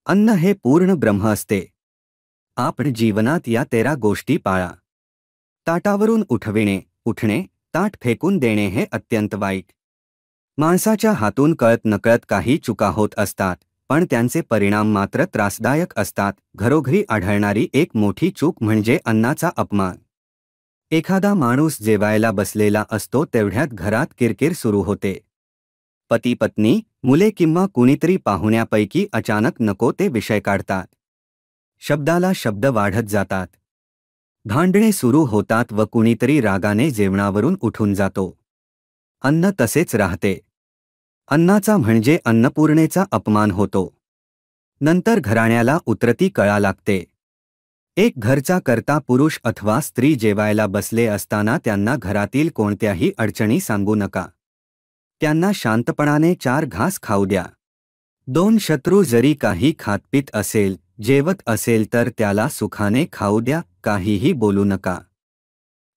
अन्न हे पूर्ण ब्रह्म असते. आपण जीवनात या 13 गोष्टी पाळा. ताटावरून उठणे, ताट फेकून देणे हे अत्यंत वाईट. माणसाच्या हातून कळत-नकळत काही चुका होत असतात, पण त्यांचे परिणाम मात्र त्रासदायक असतात. घरोघरी आढळणारी एक मोठी चूक म्हणजे अन्नाचा अपमान. एखादा माणूस जेवायला बसलेला असतो तेवढ्यात घरात किरकिर सुरू होते. पती-पत्नी, मुले किंवा कुणीतरी पाहुण्यापैकी अचानक नको ते विषय काढतात. शब्दाला शब्द वाढत जातात. भांडणे सुरू होतात व कुणीतरी रागाने जेवणावरून उठून जातो. अन्न तसेच राहते. अन्नाचा म्हणजे अन्नपूर्णेचा अपमान होतो. नंतर घराण्याला उतरती कळा लागते. एक घरचा कर्ता पुरुष अथवा स्त्री जेवायला बसले असताना त्यांना घरातील कोणत्याही अडचणी सांगू नका. त्यांना शांतपणाने 4 घास खाऊ द्या. 2 शत्रू जरी काही खातपीत असेल, जेवत असेल तर त्याला सुखाने खाऊ द्या, काहीही बोलू नका.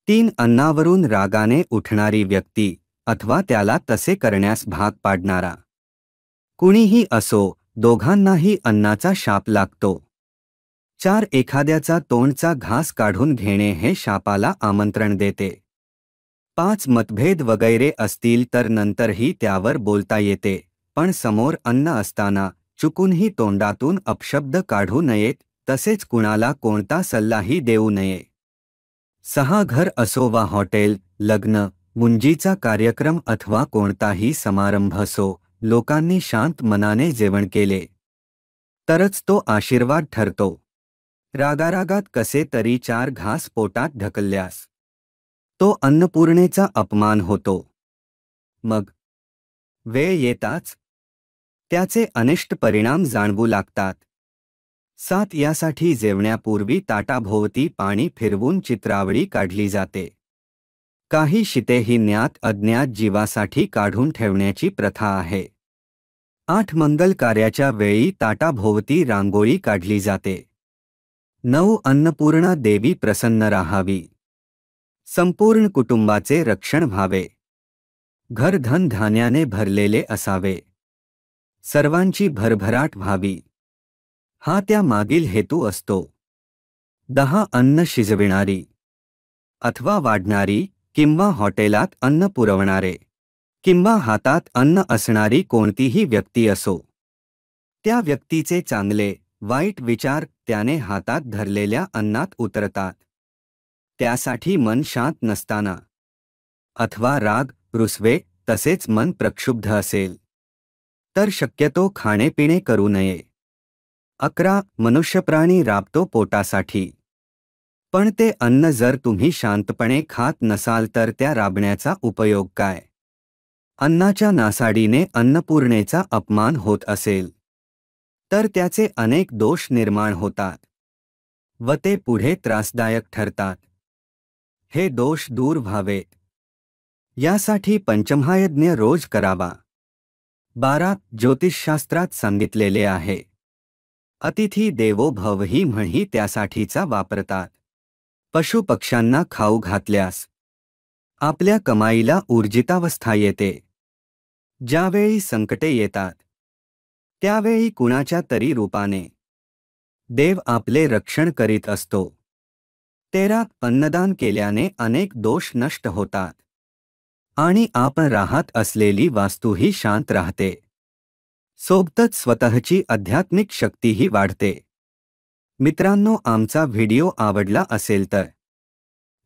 3 अन्नावरून रागाने उठणारी व्यक्ती अथवा त्याला तसे करण्यास भाग पाडणारा कुणीही असो, दोघांनाही अन्नाचा शाप लागतो. 4 एखाद्याचा तोंडचा घास काढून घेणे हे शापाला आमंत्रण देते. 5 मतभेद वगैरे असतील तर नंतरही त्यावर बोलता येते, पण समोर अन्न असताना चुकूनही तोंडातून अपशब्द काढू नयेत, तसेच कुणाला कोणता सल्लाही देऊ नये. 6 घर असो वा हॉटेल, लग्न, मुंजीचा कार्यक्रम अथवा कोणताही समारंभ असो, लोकांनी शांत मनाने जेवण केले तरच तो आशीर्वाद ठरतो. रागारागात कसे तरी 4 घास पोटात ढकलल्यास तो अन्नपूर्णेचा अपमान होतो. मग वेळ येताच त्याचे अनिष्ट परिणाम जाणवू लागतात. 7 यासाठी जेवण्यापूर्वी ताटाभोवती पाणी फिरवून चित्रावळी काढली जाते. काही शिते ही ज्ञात अज्ञात जीवासाठी काढून ठेवण्याची प्रथा आहे. 8 मंगल कार्याच्या वेळी ताटाभोवती रांगोळी काढली जाते. 9 अन्नपूर्णा देवी प्रसन्न राहावी. संपूर्ण कुटुंबाचे रक्षण व्हावे. घर धन धान्याने भरलेले असावे. सर्वांची भरभराट व्हावी. हा त्या मागील हेतू असतो. 10 अन्न शिजविणारी अथवा वाढणारी किंवा हॉटेलात अन्न पुरवणारे किंवा हातात अन्न असणारी कोणतीही व्यक्ती असो, त्या व्यक्तीचे चांगले वाईट विचार त्याने हातात धरलेल्या अन्नात उतरतात. त्यासाठी मन शांत नसताना अथवा राग, रुसवे, तसेच मन प्रक्षुब्ध असेल तर शक्यतो खाणेपिणे करू नये. 11 मनुष्यप्राणी राबतो पोटासाठी, पण ते अन्न जर तुम्ही शांतपणे खात नसाल तर त्या राबण्याचा उपयोग काय? अन्नाच्या नासाडीने अन्नपूर्णेचा अपमान होत असेल तर त्याचे अनेक दोष निर्माण होतात व ते पुढे त्रासदायक ठरतात. हे दोष दूर व्हावेत यासाठी पंचमहायज्ञ रोज करावा. 12 ज्योतिषशास्त्रात सांगितलेले आहे. अतिथी देवो भव ही म्हणही त्यासाठीचा वापरतात. पशुपक्ष्यांना खाऊ घातल्यास आपल्या कमाईला ऊर्जितावस्था येते. ज्यावेळी संकटे येतात त्यावेळी कुणाच्या तरी रूपाने देव आपले रक्षण करीत असतो. 13 अन्नदान केल्याने अनेक दोष नष्ट होतात आणि आपण राहत असलेली वास्तूही शांत राहते. सोबतच स्वतःची आध्यात्मिक शक्तीही वाढते. मित्रांनो, आमचा व्हिडिओ आवडला असेल तर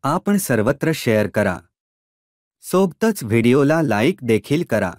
आपण सर्वत्र शेअर करा. सोबतच व्हिडिओला लाईक देखील करा.